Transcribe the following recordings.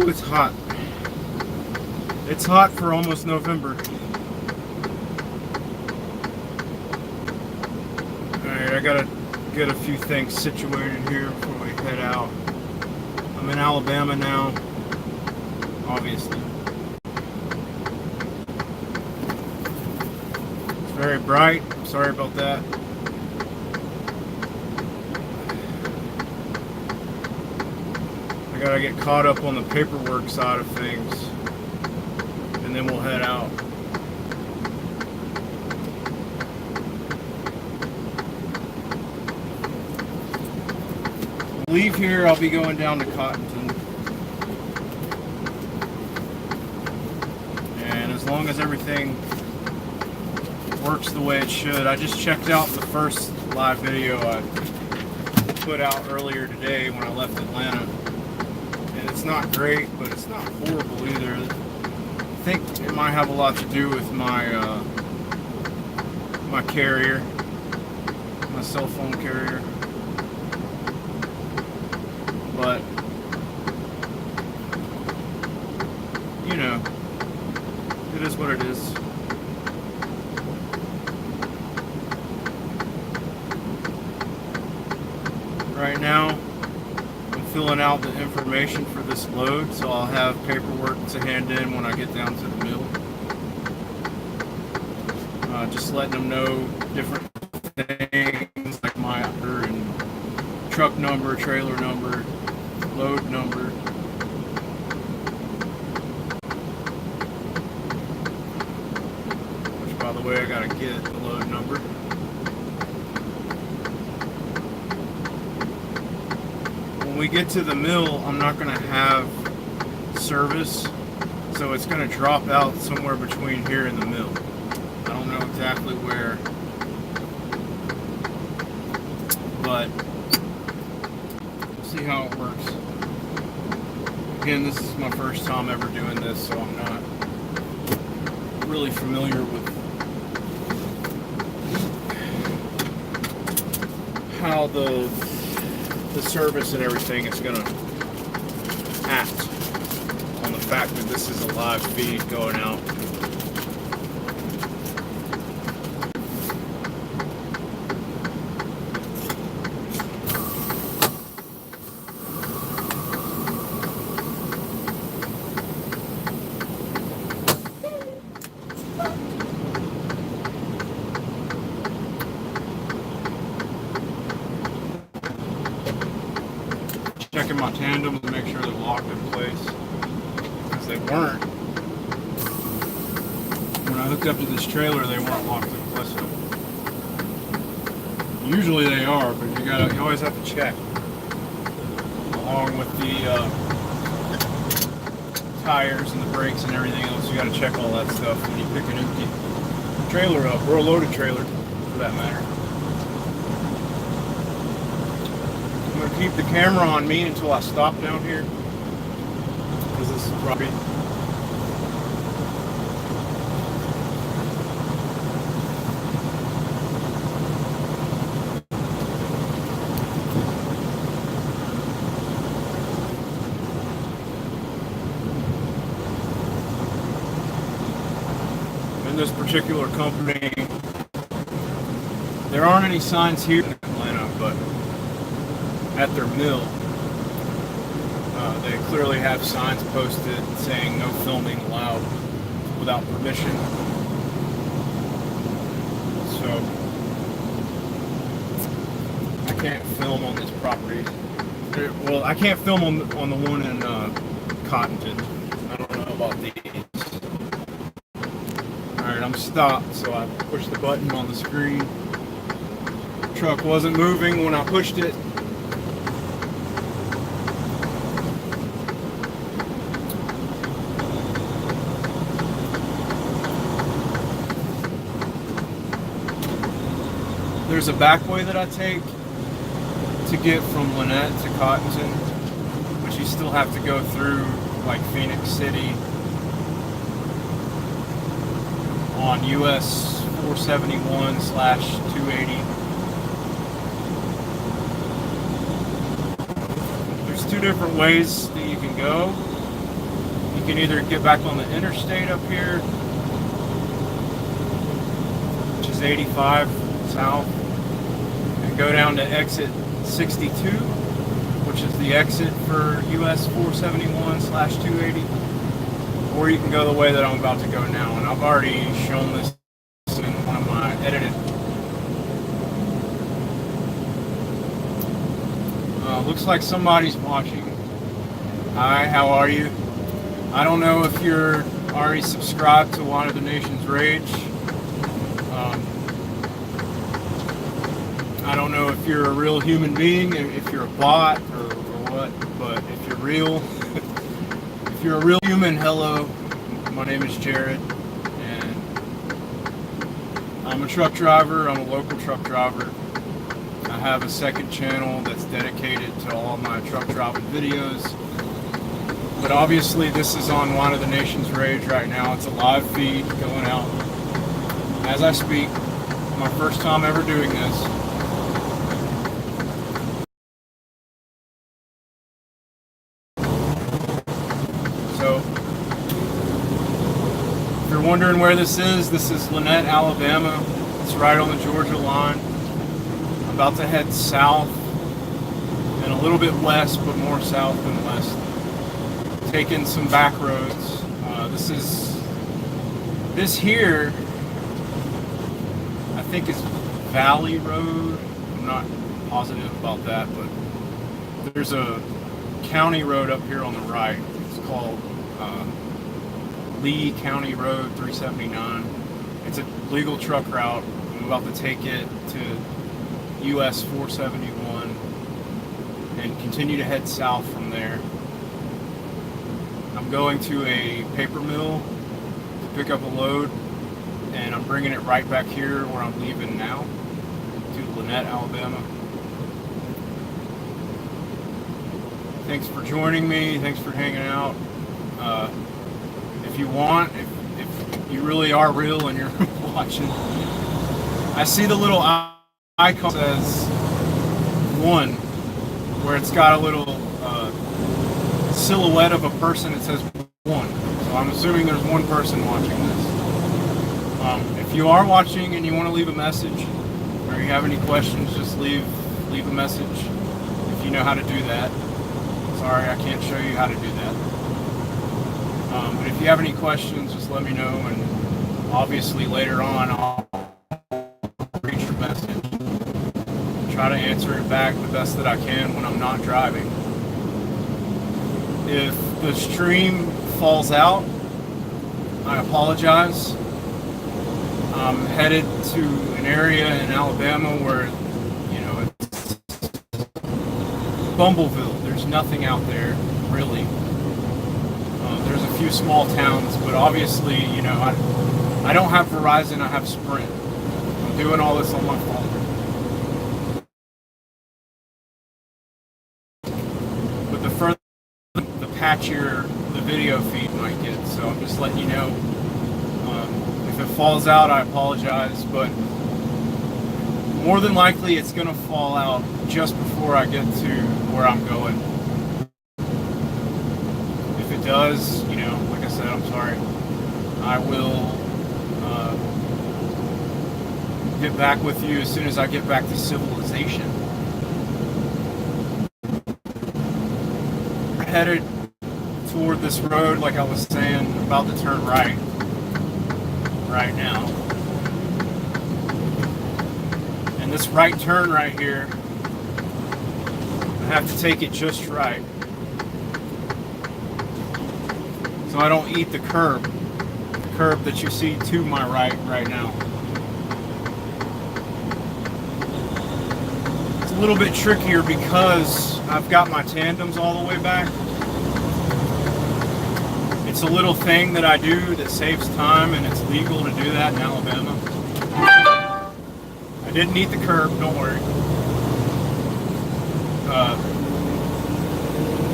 Ooh, it's hot. It's hot for almost November. Alright, I gotta get a few things situated here before we head out. I'm in Alabama now, obviously. It's very bright. Sorry about that. I gotta get caught up on the paperwork side of things, and then we'll head out. Leave here, I'll be going down to Cottonton. And as long as everything works the way it should, I just checked out the first live video I put out earlier today when I left Atlanta. And it's not great, but it's not horrible either. I think it might have a lot to do with my my carrier, my cell phone carrier. But, you know, it is what it is. Right now, I'm filling out the information for this load, so I'll have paperwork to hand in when I get down to the mill. Just letting them know different things like my order and truck number, trailer number, load number. Which, by the way, I gotta get the load number. When we get to the mill, I'm not gonna have service, so it's gonna drop out somewhere between here and the mill. I don't know exactly where, but see how it works. Again, this is my first time ever doing this, so I'm not really familiar with how the service and everything is going to act on the fact that this is a live feed going out. Checking my tandems to make sure they're locked in place, because they weren't. When I hooked up to this trailer, they weren't locked in place. Usually they are, but you always have to check, along with the tires and the brakes and everything else. You got to check all that stuff when you pick an empty trailer up, or a loaded trailer, for that matter. I'm going to keep the camera on me until I stop down here, because this is probably in this particular company. There aren't any signs here in Atlanta, but at their mill, they clearly have signs posted saying no filming allowed without permission. So I can't film on this property. Well, I can't film on the one in Cottonton. I don't know about these. Alright, I'm stopped, so I pushed the button on the screen. The truck wasn't moving when I pushed it. There's a back way that I take to get from Lynette to Cottonton, but you still have to go through like Phoenix City on US 471/280. There's two different ways that you can go. You can either get back on the interstate up here, which is 85 south, and go down to exit 62, which is the exit for US 471/280, or you can go the way that I'm about to go now, and I've already shown this in one of my edited. Looks like somebody's watching. Hi, how are you? I don't know if you're already subscribed to Wine of the Nations Rage. I don't know if you're a real human being, if you're a bot or what, but if you're real, if you're a real human, hello. My name is Jared, and I'm a truck driver. I'm a local truck driver. I have a second channel that's dedicated to all my truck driving videos. But obviously this is on Wine of the Nations Rage right now. It's a live feed going out as I speak. My first time ever doing this. So, if you're wondering where this is Lanett, Alabama. It's right on the Georgia line. I'm about to head south and a little bit west, but more south than west. Taking some back roads. This here, I think is Valley Road. I'm not positive about that, but there's a county road up here on the right. It's called Lee County Road 379. It's a legal truck route. I'm about to take it to US 471 and continue to head south from there. I'm going to a paper mill to pick up a load, and I'm bringing it right back here where I'm leaving now, to Lanett, Alabama. Thanks for joining me. Thanks for hanging out. If you want, if you really are real and you're watching, I see the little icon that says 1, where it's got a little silhouette of a person. It says 1. So I'm assuming there's one person watching this. If you are watching and you want to leave a message, or you have any questions, just leave a message if you know how to do that. Sorry, I can't show you how to do that. But if you have any questions, just let me know, and obviously later on I'll read your message. Try to answer it back the best that I can when I'm not driving. If the stream falls out, I apologize. I'm headed to an area in Alabama where, it's Bumbleville. There's nothing out there, really. There's a few small towns, but obviously, I don't have Verizon, I have Sprint. I'm doing all this on my phone. But the further, the patchier the video feed might get, so I'm just letting you know. If it falls out, I apologize, but more than likely it's going to fall out just before I get to where I'm going. If it does, like I said, I'm sorry. I will get back with you as soon as I get back to civilization. I'm headed toward this road, like I was saying, about to turn right now. And this right turn right here, I have to take it just right, so I don't eat the curb that you see to my right now. It's a little bit trickier because I've got my tandems all the way back. It's a little thing that I do that saves time, and it's legal to do that in Alabama. I didn't eat the curb, don't worry.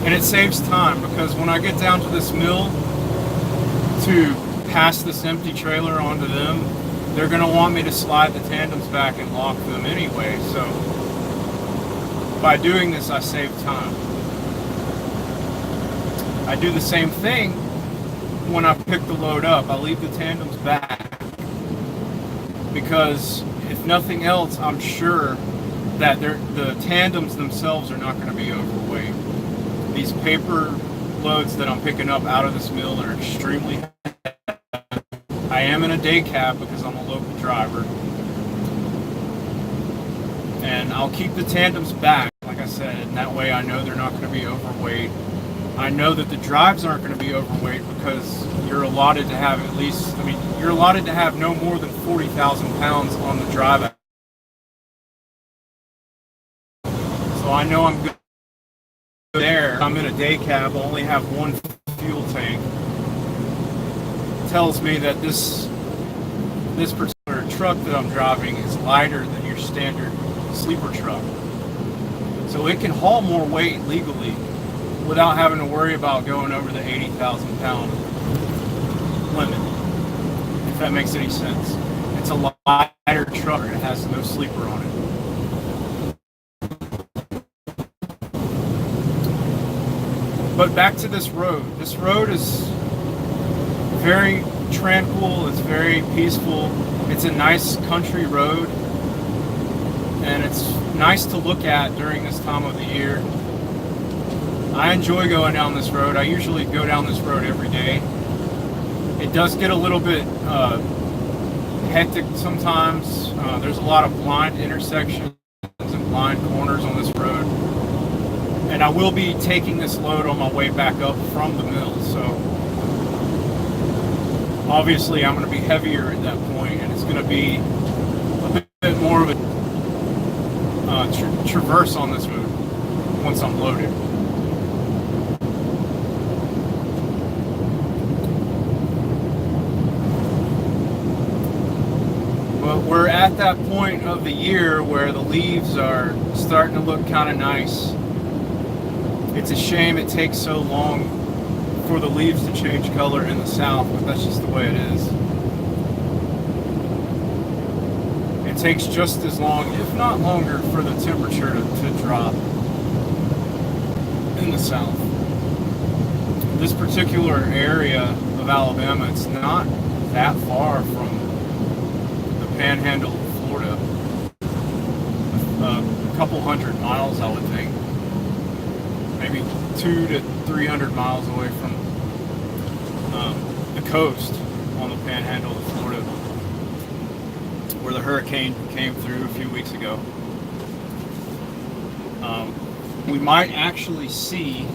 And it saves time because when I get down to this mill to pass this empty trailer onto them, they're going to want me to slide the tandems back and lock them anyway. So by doing this, I save time. I do the same thing when I pick the load up, I leave the tandems back because if nothing else, I'm sure that the tandems themselves are not going to be overweight. These paper loads that I'm picking up out of this mill are extremely heavy. I am in a day cab because I'm a local driver. And I'll keep the tandems back, like I said, and that way I know they're not going to be overweight. I know that the drives aren't going to be overweight because you're allotted to have at least, you're allotted to have no more than 40,000 pounds on the drive. So I know I'm good there. I'm in a day cab, I only have one fuel tank. It tells me that this particular truck that I'm driving is lighter than your standard sleeper truck. So it can haul more weight legally without having to worry about going over the 80,000 pound limit, if that makes any sense. It's a lighter truck and it has no sleeper on it. But back to this road. This road is very tranquil, it's very peaceful. It's a nice country road, and it's nice to look at during this time of the year. I enjoy going down this road. I usually go down this road every day. It does get a little bit hectic sometimes. There's a lot of blind intersections and blind corners on this road. And I will be taking this load on my way back up from the mill. So obviously I'm going to be heavier at that point, and it's going to be a bit more of a traverse on this road once I'm loaded. But we're at that point of the year where the leaves are starting to look kind of nice. It's a shame it takes so long for the leaves to change color in the south, but that's just the way it is. It takes just as long, if not longer, for the temperature to drop in the south. This particular area of Alabama, it's not that far from the panhandle of Florida. A couple hundred miles, I would think. Maybe 200 to 300 miles away from the coast on the panhandle of Florida, where the hurricane came through a few weeks ago. We might actually see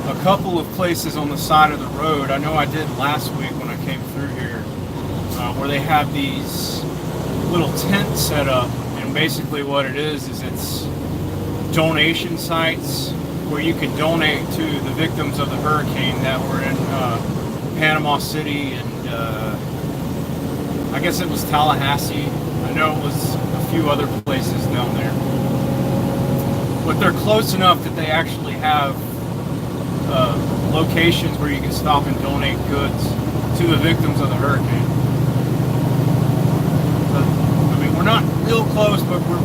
a couple of places on the side of the road. I know I did last week when I came through here, where they have these little tents set up, and basically what it is it's donation sites where you can donate to the victims of the hurricane that were in Panama City and I guess it was Tallahassee. I know it was a few other places down there. But they're close enough that they actually have locations where you can stop and donate goods to the victims of the hurricane. So, we're not real close, but we're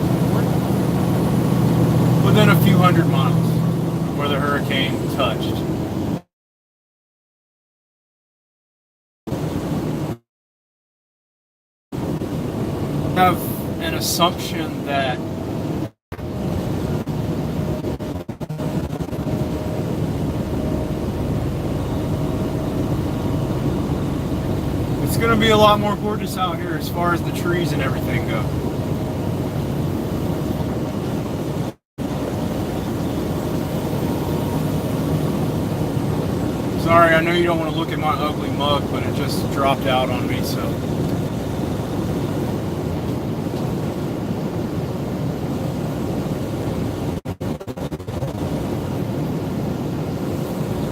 within a few hundred miles where the hurricane touched. I have an assumption that it's going to be a lot more gorgeous out here as far as the trees and everything go. Sorry, I know you don't want to look at my ugly mug, but it just dropped out on me, so.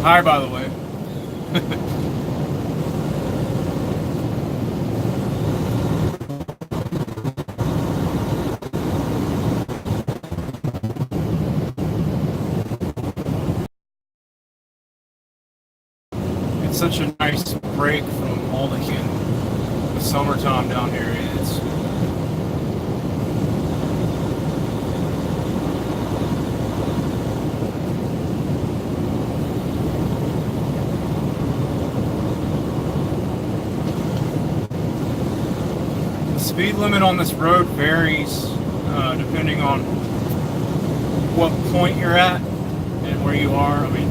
Hi, by the way. It's such a nice break from all the heat, the summertime down here. speed limit on this road varies depending on what point you're at and where you are. I mean,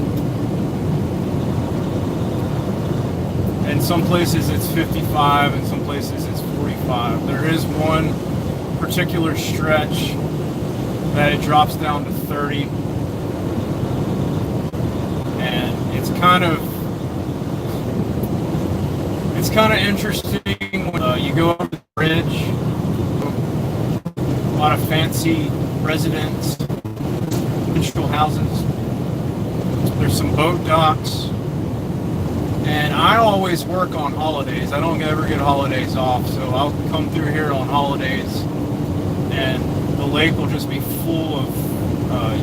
in some places it's 55, in some places it's 45. There is one particular stretch that it drops down to 30, and it's kind of interesting when you go over the bridge. A lot of fancy residents, residential houses. There's some boat docks. And I always work on holidays. I don't ever get holidays off, so I'll come through here on holidays, and the lake will just be full of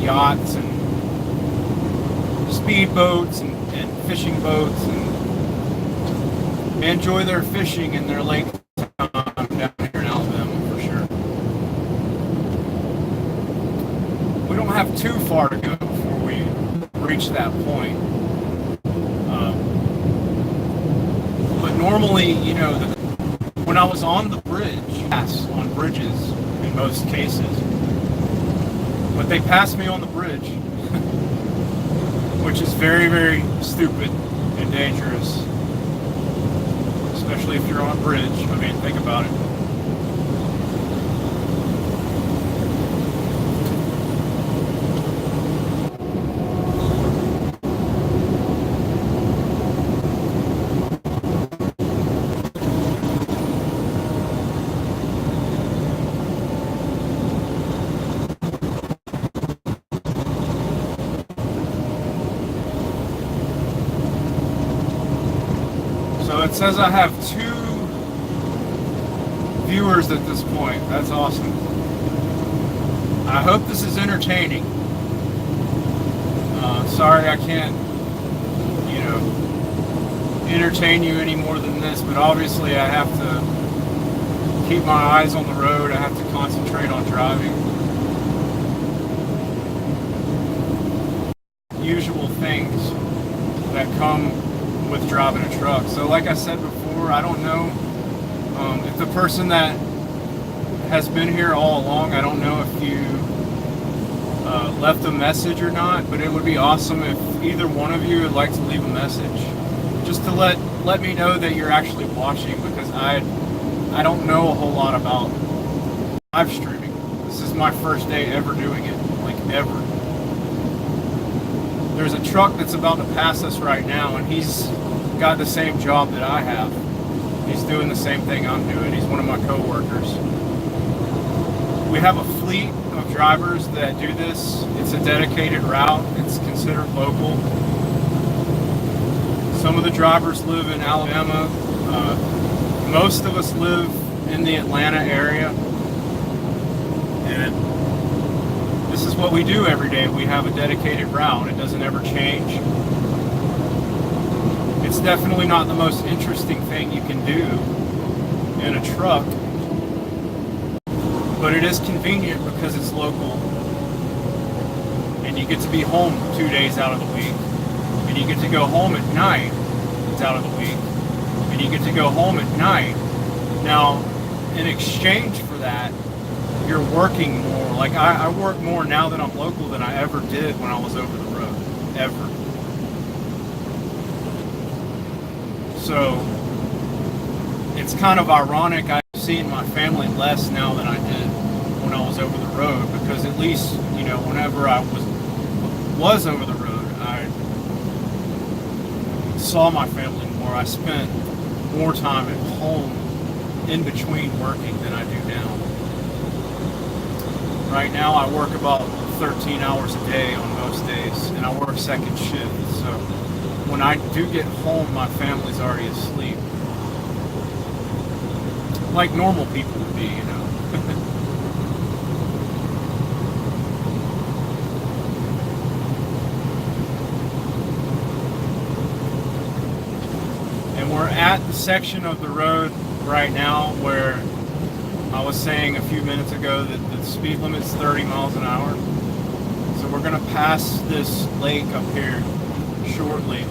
yachts and speedboats and fishing boats, and enjoy their fishing in their lake time down here in Alabama for sure. We don't have too far to go before we reach that point. But normally, you know, when I was on the bridge, yes, on bridges in most cases, but they passed me on the bridge, which is very, very stupid and dangerous, especially if you're on a bridge. I mean, think about it. It says I have 2 viewers at this point. That's awesome. I hope this is entertaining. Sorry I can't, you know, entertain you any more than this, but obviously I have to keep my eyes on the road. I have to concentrate on driving. Usual things that come with driving a truck. So like I said before, I don't know if the person that has been here all along, I don't know if you left a message or not, but it would be awesome if either one of you would like to leave a message just to let me know that you're actually watching, because I don't know a whole lot about live streaming. This is my first day ever doing it, like ever. There's a truck that's about to pass us right now, and he's got the same job that I have. He's doing the same thing I'm doing. He's one of my co-workers. We have a fleet of drivers that do this. It's a dedicated route. It's considered local. Some of the drivers live in Alabama. Most of us live in the Atlanta area. And this is what we do every day. We have a dedicated route. It doesn't ever change. It's definitely not the most interesting thing you can do in a truck, but it is convenient because it's local, and you get to be home 2 days out of the week, and you get to go home at night out of the week, and you get to go home at night. Now, in exchange for that, you're working more. Like I work more now that I'm local than I ever did when I was over the road, ever. So it's kind of ironic. I'm seeing my family less now than I did when I was over the road, because at least, you know, whenever I was over the road, I saw my family more. I spent more time at home in between working than I do now. Right now I work about 13 hours a day on most days, and I work second shift. So when I do get home, my family's already asleep. Like normal people would be, you know. And we're at the section of the road right now where I was saying a few minutes ago that the speed limit is 30 miles an hour. So we're going to pass this lake up here shortly.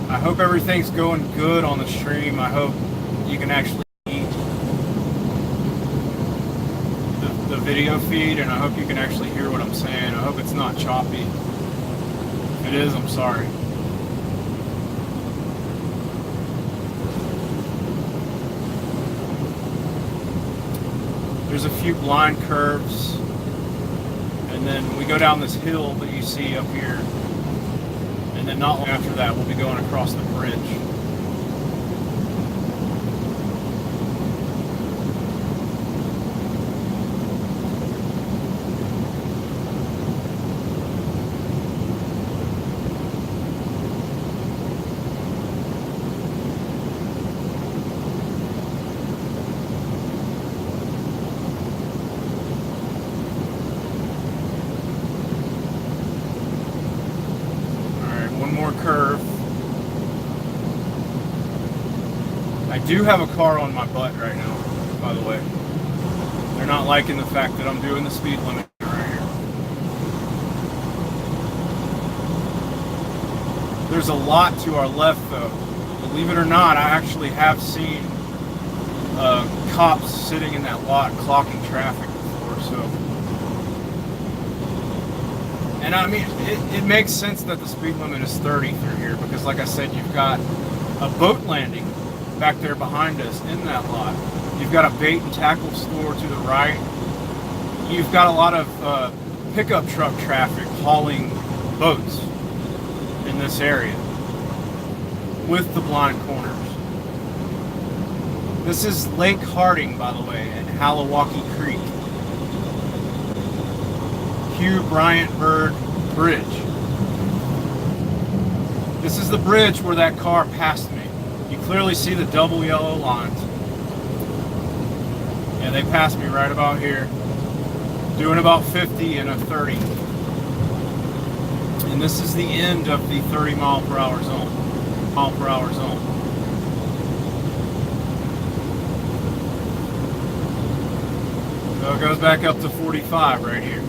I hope everything's going good on the stream. I hope you can actually eat video feed, and I hope you can actually hear what I'm saying. I hope it's not choppy. If it is, I'm sorry. There's a few blind curves, and then we go down this hill that you see up here, and then not long after that we'll be going across the bridge. Curve. I do have a car on my butt right now, by the way. They're not liking the fact that I'm doing the speed limit right here. There's a lot to our left though. Believe it or not, I actually have seen cops sitting in that lot clocking traffic before, so. And I mean, it makes sense that the speed limit is 30 through here because, like I said, you've got a boat landing back there behind us in that lot. You've got a bait and tackle store to the right. You've got a lot of pickup truck traffic hauling boats in this area with the blind corners. This is Lake Harding, by the way, and Halawaki Creek. Hugh Bryant Bird Bridge. This is the bridge where that car passed me. You clearly see the double yellow lines. And they passed me right about here, doing about 50 and a 30. And this is the end of the 30 mile per hour zone. So it goes back up to 45 right here.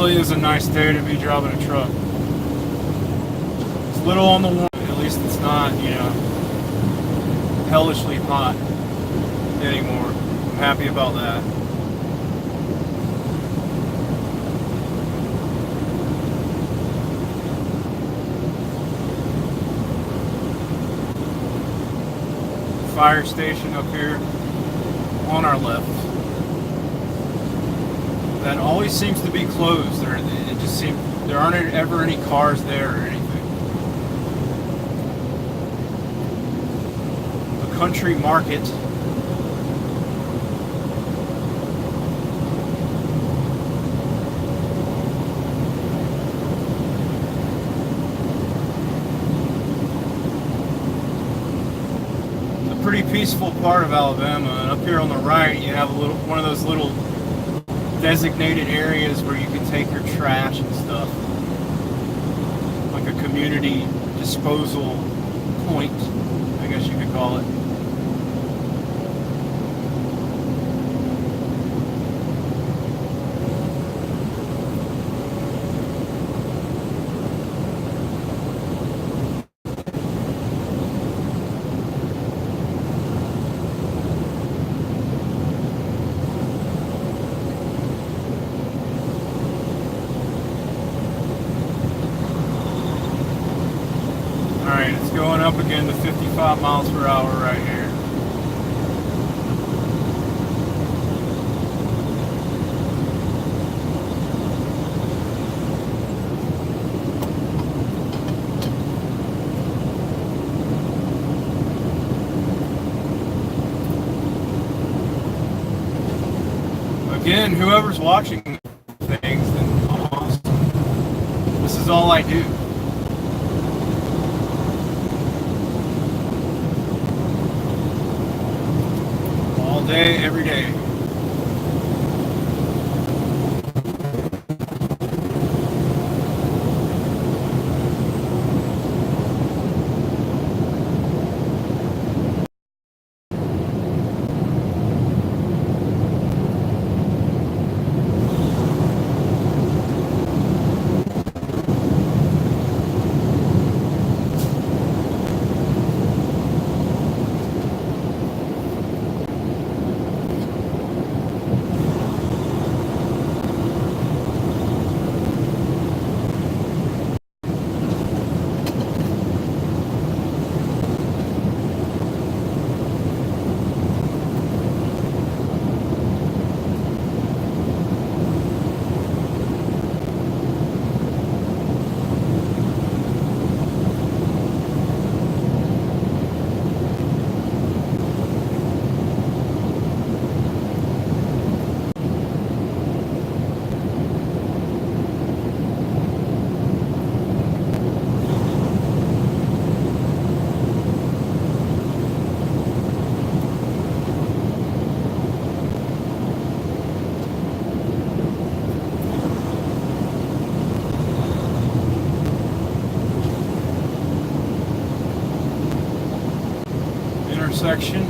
It is a nice day to be driving a truck. It's a little on the warm, at least it's not, you know, hellishly hot anymore. I'm happy about that. Fire station up here on our left. That always seems to be closed. There aren't ever any cars there or anything. A country market. It's a pretty peaceful part of Alabama, and up here on the right, you have one of those little designated areas where you can take your trash and stuff, like a community disposal point, I guess you could call it. Going up again to 55 miles per hour right here. Again, whoever's watching things, then awesome. This is all I do. All day, every day. Intersection.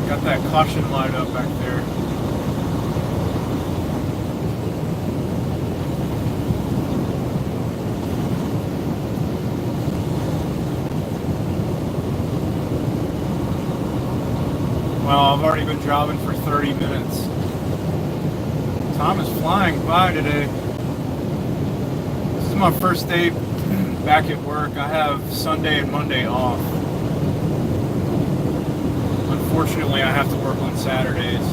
Got that caution light up back there. Well, I've already been driving for 30 minutes. Time is flying by today. This is my first day back at work. I have Sunday and Monday off. Unfortunately, I have to work on Saturdays.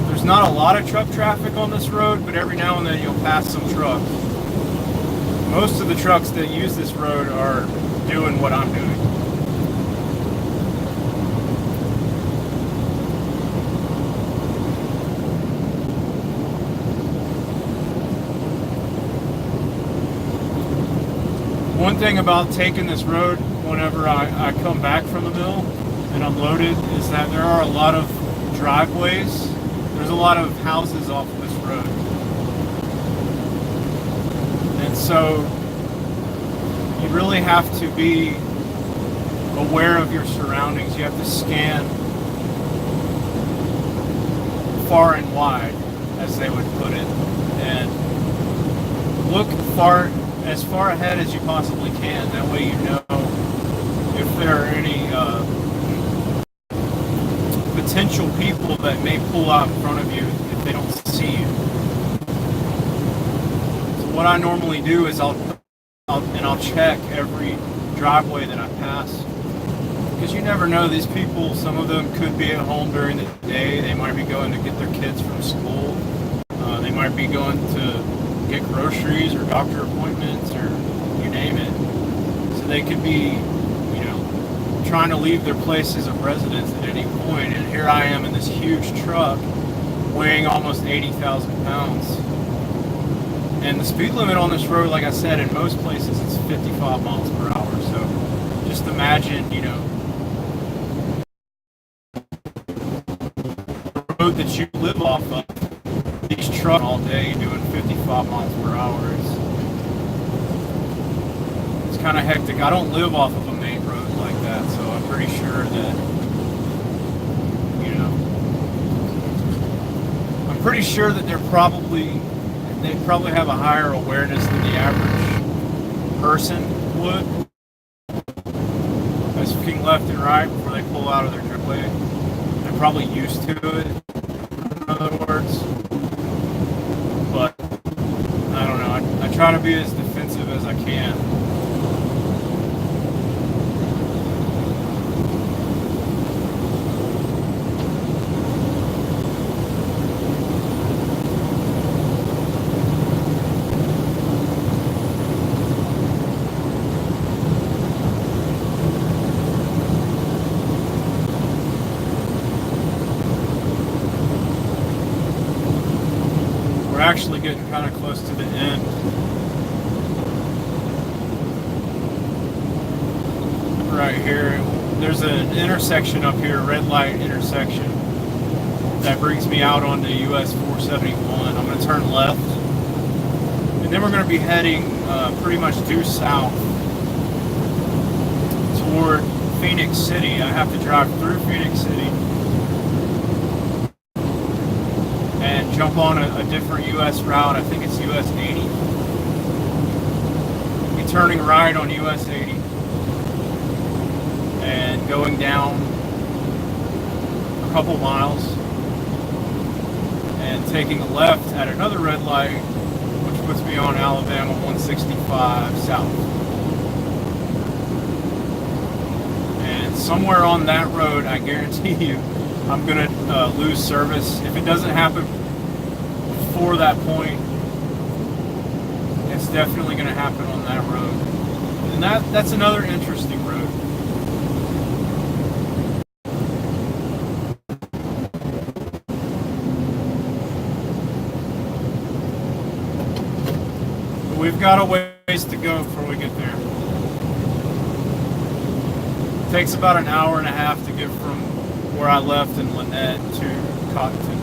There's not a lot of truck traffic on this road, but every now and then you'll pass some trucks. Most of the trucks that use this road are doing what I'm doing. One thing about taking this road whenever I come back from the mill and I'm loaded is that there are a lot of driveways. There's a lot of houses off of this road. And so you really have to be aware of your surroundings. You have to scan far and wide, as they would put it, and look as far ahead as you possibly can. That way you know if there are any potential people that may pull out in front of you if they don't see you. So what I normally do is I'll check every driveway that I pass, because you never know. These people, some of them could be at home during the day. They might be going to get their kids from school. They might be going to get groceries or doctor appointments or you name it. So they could be, trying to leave their places of residence at any point. And here I am in this huge truck weighing almost 80,000 pounds. And the speed limit on this road, like I said, in most places it's 55 miles per hour. So just imagine, the road that you live off of, these trucks all day doing 55 miles per hour. It's kind of hectic. I don't live off of a main road like that, so I'm pretty sure that, I'm pretty sure that they probably have a higher awareness than the average person would, as looking left and right before they pull out of their driveway. They're probably used to it, in other words. But I don't know. I try to be as defensive as I can. actually getting kind of close to the end. Right here, there's an intersection up here, red light intersection, that brings me out onto US 471. I'm going to turn left, and then we're going to be heading pretty much due south toward Phoenix City. I have to drive through Phoenix City and jump on a different US route. I think it's US 80. Be turning right on US 80 and going down a couple miles and taking a left at another red light, which puts me on Alabama 165 south. And somewhere on that road, I guarantee you, I'm going to lose service. If it doesn't happen before that point, it's definitely going to happen on that road. And that's another interesting road. We've got a ways to go before we get there. It takes about an hour and a half to get from where I left in Lynette to Cottonton.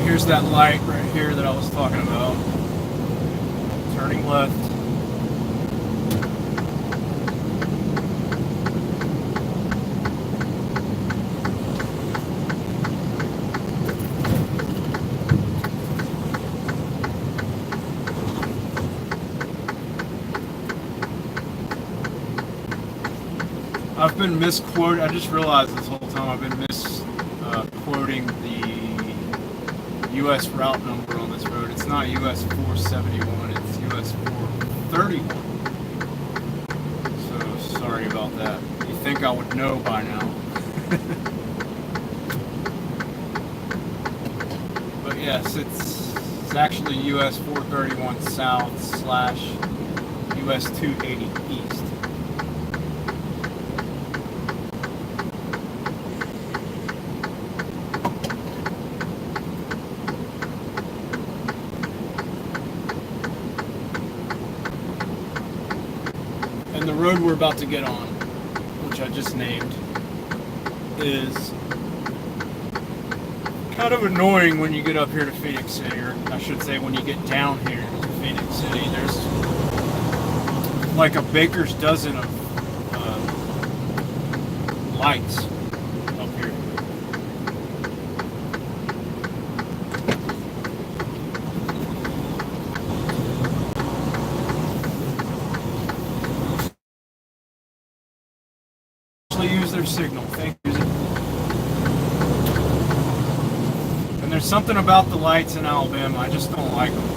Here's that light right here that I was talking about. Turning left. I've been misquoted. I just realized this whole time I've been misquoting the US route number on this road. It's not US 471, it's US 431. So sorry about that. You think I would know by now. But yes, it's actually US 431 south / US 280 east. And the road we're about to get on, which I just named, is kind of annoying when you get up here to Phoenix City, or I should say when you get down here to Phoenix City. There's like a baker's dozen of lights up here. Use their signal. Thank you. And there's something about the lights in Alabama, I just don't like them.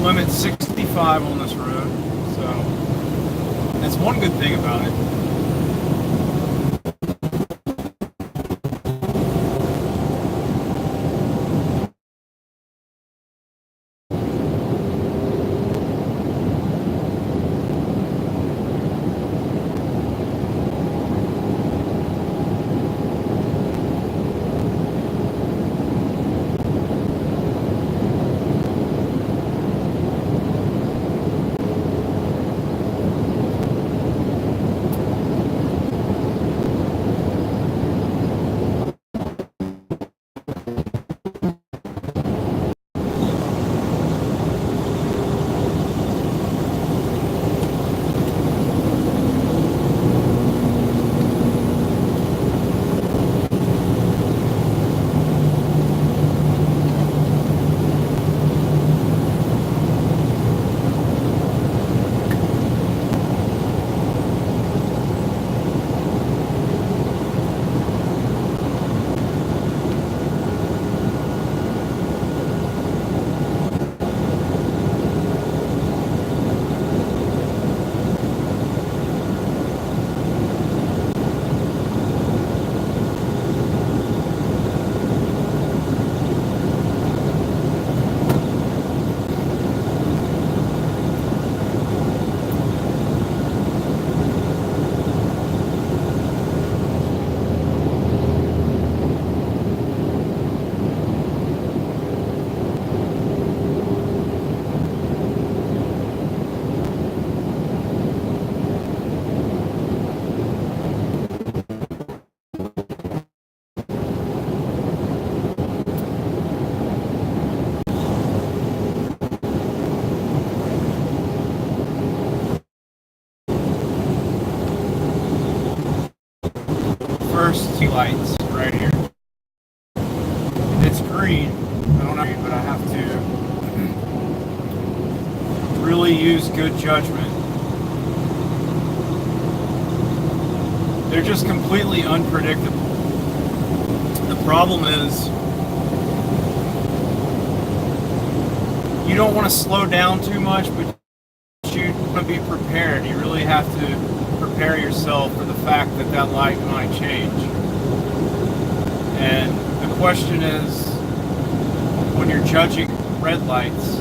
Limit 65 on this road, so that's one good thing about it. first two lights right here. It's green. I don't know, but I have to really use good judgment. They're just completely unpredictable. The problem is you don't want to slow down too much, but you want to be prepared. You really have to prepare yourself for the fact that that light might change. And the question is, when you're judging red lights,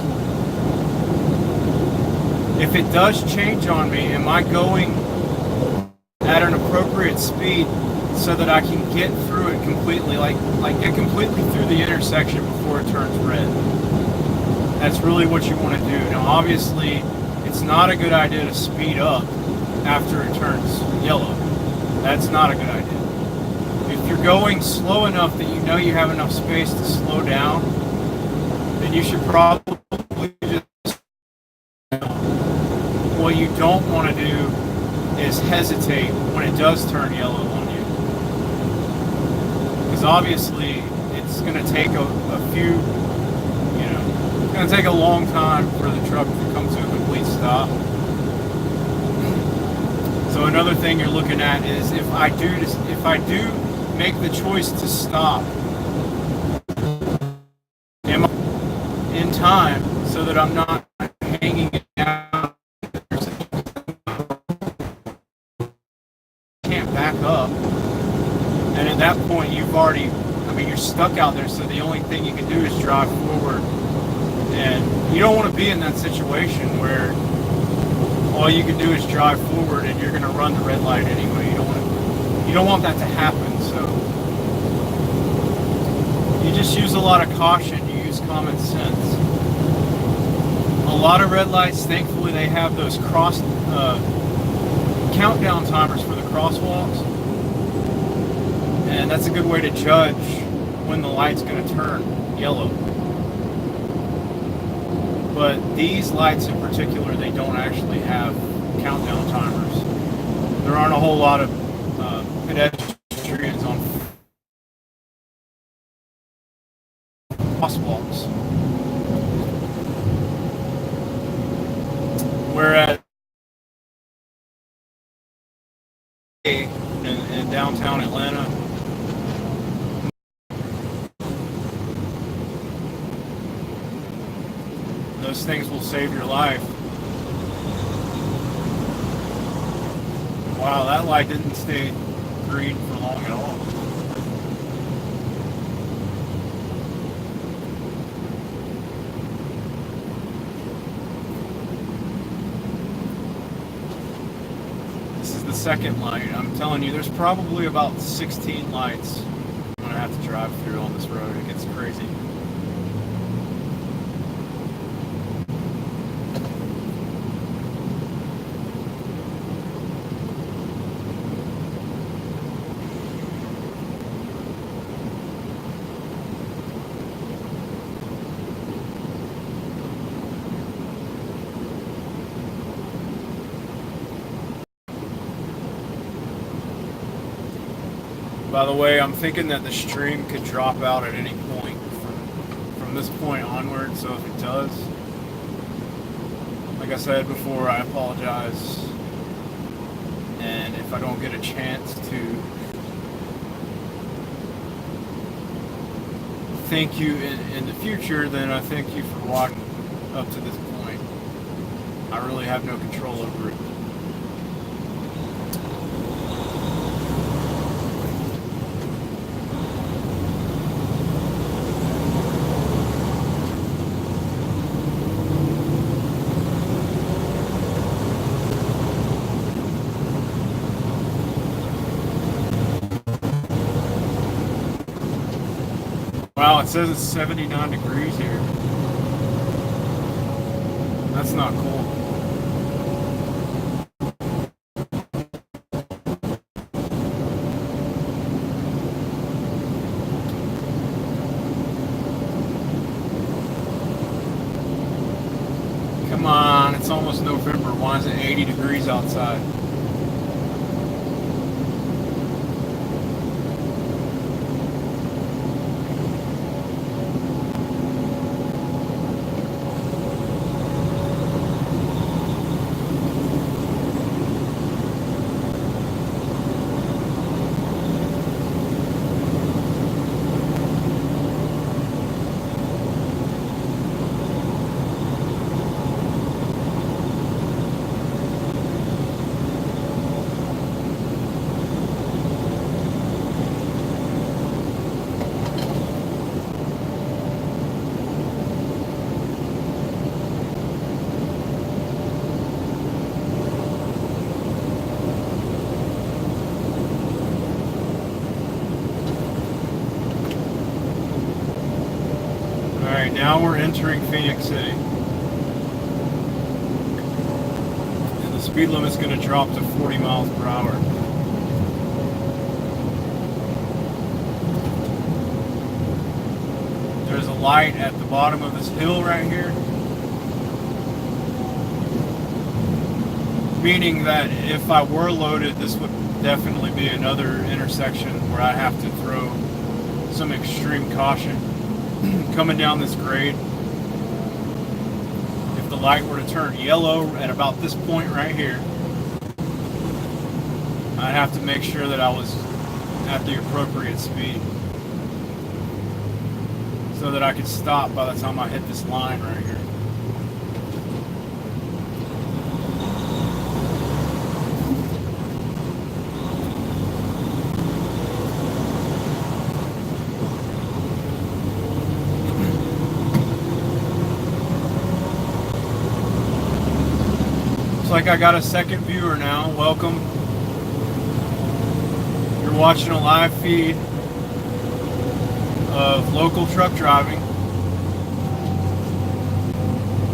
if it does change on me, am I going at an appropriate speed so that I can get through it completely, like get completely through the intersection before it turns red? That's really what you want to do. Now, obviously, it's not a good idea to speed up after it turns yellow. That's not a good idea. If you're going slow enough that you know you have enough space to slow down, then you should probably just... What you don't want to do is hesitate when it does turn yellow on you. Because obviously, it's going to take a few, it's going to take a long time for the truck to come to a complete stop. So another thing you're looking at is if I do make the choice to stop, am I in time so that I'm not hanging out? Can't back up, and at that point you've already, you're stuck out there, so the only thing you can do is drive forward. And you don't want to be in that situation where all you can do is drive forward and you're going to run the red light anyway. You don't want that to happen, so you just use a lot of caution. You use common sense. A lot of red lights, thankfully, they have those countdown timers for the crosswalks, and that's a good way to judge when the light's going to turn yellow. But these lights in particular, they don't actually have countdown timers. There aren't a whole lot of pedestrians on crosswalks. Whereas in downtown Atlanta, those things will save your life. Wow, that light didn't stay green for long at all. This is the second light. I'm telling you, there's probably about 16 lights I'm going to have to drive through on this road. It gets crazy. By the way, I'm thinking that the stream could drop out at any point from this point onward, so if it does, like I said before, I apologize. And if I don't get a chance to thank you in the future, then I thank you for watching up to this point. I really have no control over it. Wow, it says it's 79 degrees here. That's not cool. Come on, it's almost November. Why is it 80 degrees outside? Now we're entering Phoenix City. And the speed limit's going to drop to 40 miles per hour. There's a light at the bottom of this hill right here. Meaning that if I were loaded, this would definitely be another intersection where I have to throw some extreme caution. Coming down this grade, if the light were to turn yellow at about this point right here, I'd have to make sure that I was at the appropriate speed so that I could stop by the time I hit this line right here. Looks like I got a second viewer now. Welcome. You're watching a live feed of local truck driving.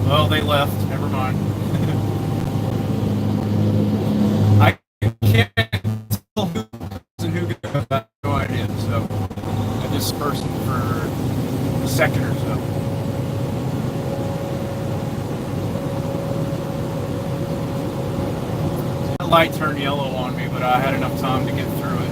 Well, they left. Never mind. I can't tell who and who goes. I have no idea. So I dispersed them for a second or so. The light turned yellow on me, but I had enough time to get through it.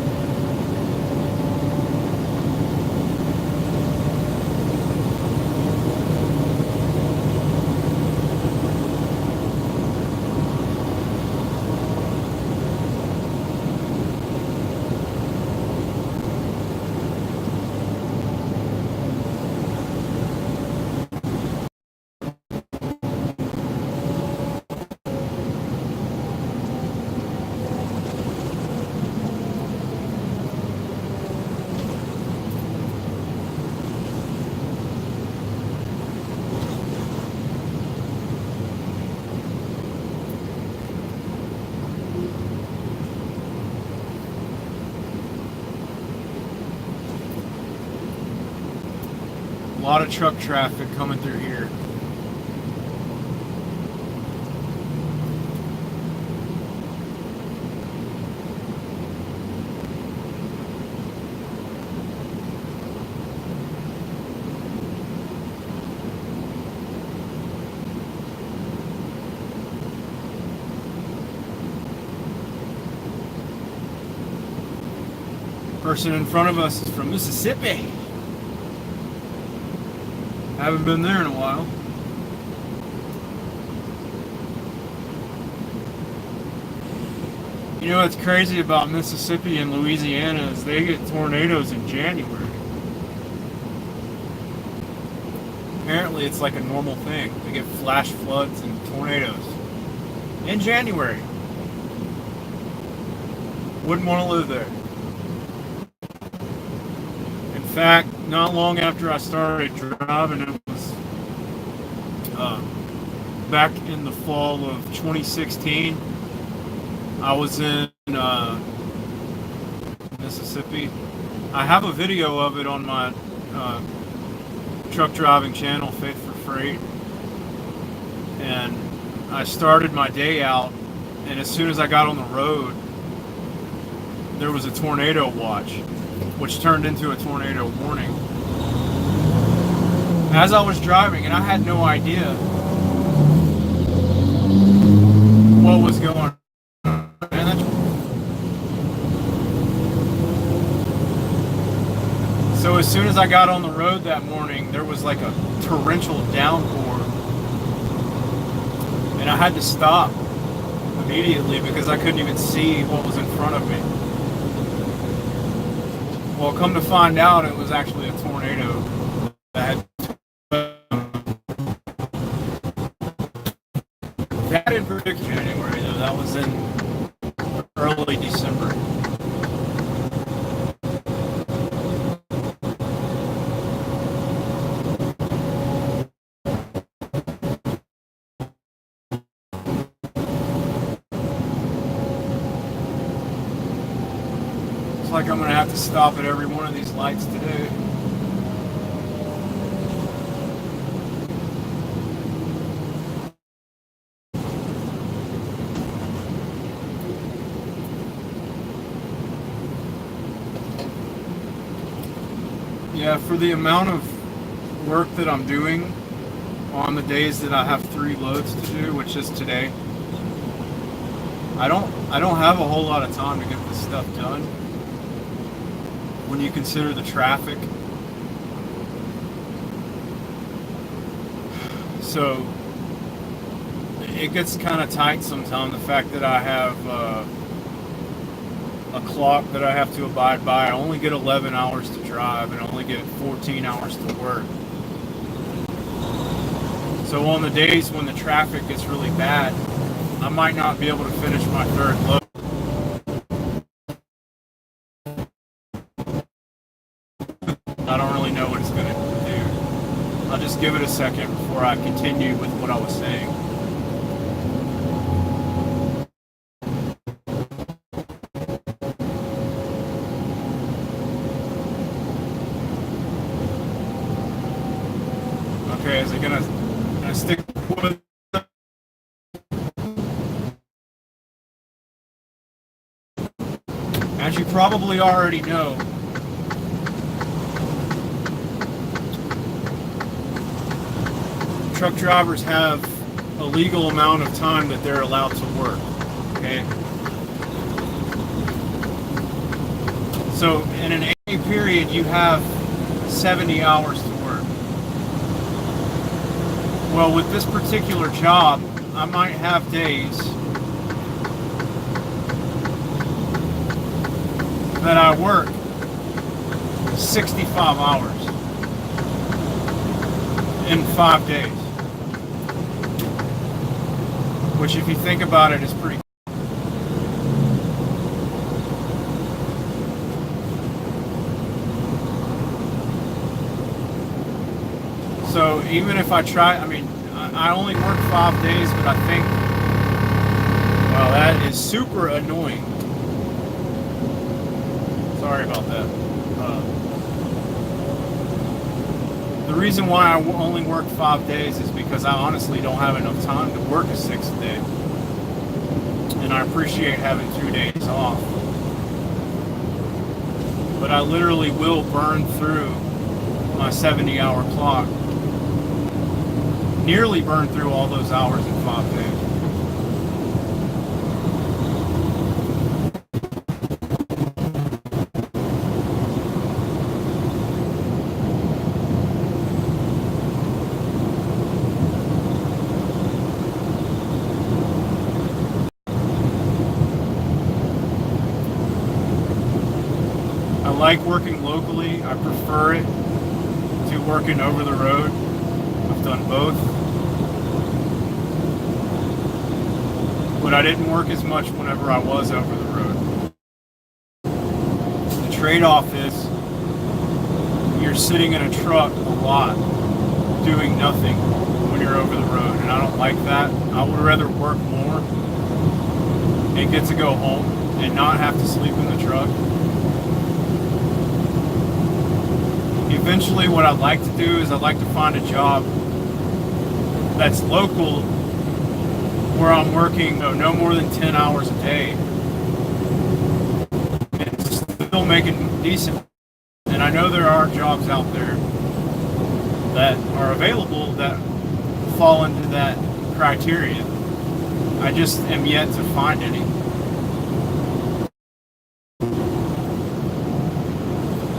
A lot of truck traffic coming through here. Person in front of us is from Mississippi. Haven't been there in a while. You know what's crazy about Mississippi and Louisiana is they get tornadoes in January. Apparently it's like a normal thing. They get flash floods and tornadoes in January. Wouldn't want to live there. In fact, not long after I started driving, it was back in the fall of 2016. I was in Mississippi. I have a video of it on my truck driving channel, Faith for Freight. And I started my day out, and as soon as I got on the road, there was a tornado watch, which turned into a tornado warning. As I was driving, and I had no idea what was going on. So as soon as I got on the road that morning, there was like a torrential downpour, and I had to stop immediately because I couldn't even see what was in front of me. Well, come to find out, it was actually a tornado that had. That didn't predict January though. That was in early December. Looks like I'm gonna have to stop at every one of these lights today. Yeah, for the amount of work that I'm doing on the days that I have 3 loads to do, which is today, I don't have a whole lot of time to get this stuff done when you consider the traffic. So it gets kind of tight sometimes, the fact that I have a clock that I have to abide by. I only get 11 hours to drive and I only get 14 hours to work. So on the days when the traffic gets really bad, I might not be able to finish my 3rd load. I don't really know what it's going to do. I'll just give it a second before I continue with what I was saying. Okay, is it gonna stick with it? As you probably already know, truck drivers have a legal amount of time that they're allowed to work. Okay. So in an 8-day period, you have 70 hours to work. Well, with this particular job, I might have days that I work 65 hours in 5 days. Which, if you think about it, is pretty. So even if I try, I mean, I only work 5 days, but I think, wow, that is super annoying. Sorry about that. The reason why I only work 5 days is because I honestly don't have enough time to work a 6th day. And I appreciate having 2 days off. But I literally will burn through my 70-hour clock. Nearly burn through all those hours in 5 days. I like working locally. I prefer it to working over the road. I've done both. But I didn't work as much whenever I was over the road. The trade-off is you're sitting in a truck a lot doing nothing when you're over the road, and I don't like that. I would rather work more and get to go home and not have to sleep in the truck. Eventually, what I'd like to do is I'd like to find a job that's local where I'm working no more than 10 hours a day and still making decent. And I know there are jobs out there that are available that fall into that criteria. I just am yet to find any.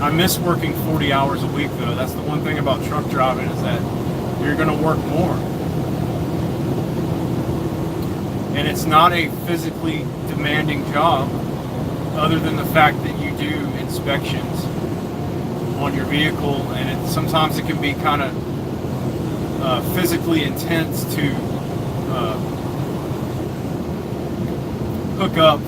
I miss working 40 hours a week, though. That's the one thing about truck driving, is that you're going to work more. And it's not a physically demanding job, other than the fact that you do inspections on your vehicle, and sometimes it can be kind of physically intense to hook up,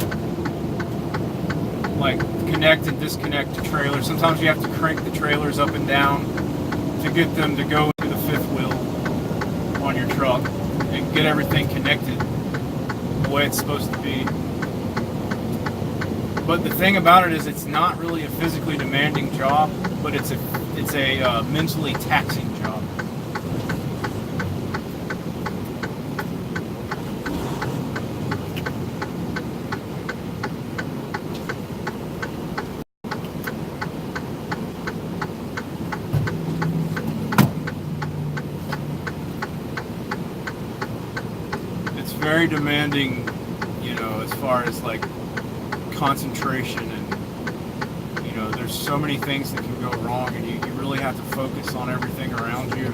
like connect and disconnect the trailers. Sometimes you have to crank the trailers up and down to get them to go into the 5th wheel on your truck and get everything connected the way it's supposed to be. But the thing about it is, it's not really a physically demanding job, but it's a mentally taxing job. very demanding, as far as like concentration, and there's so many things that can go wrong, and you really have to focus on everything around you.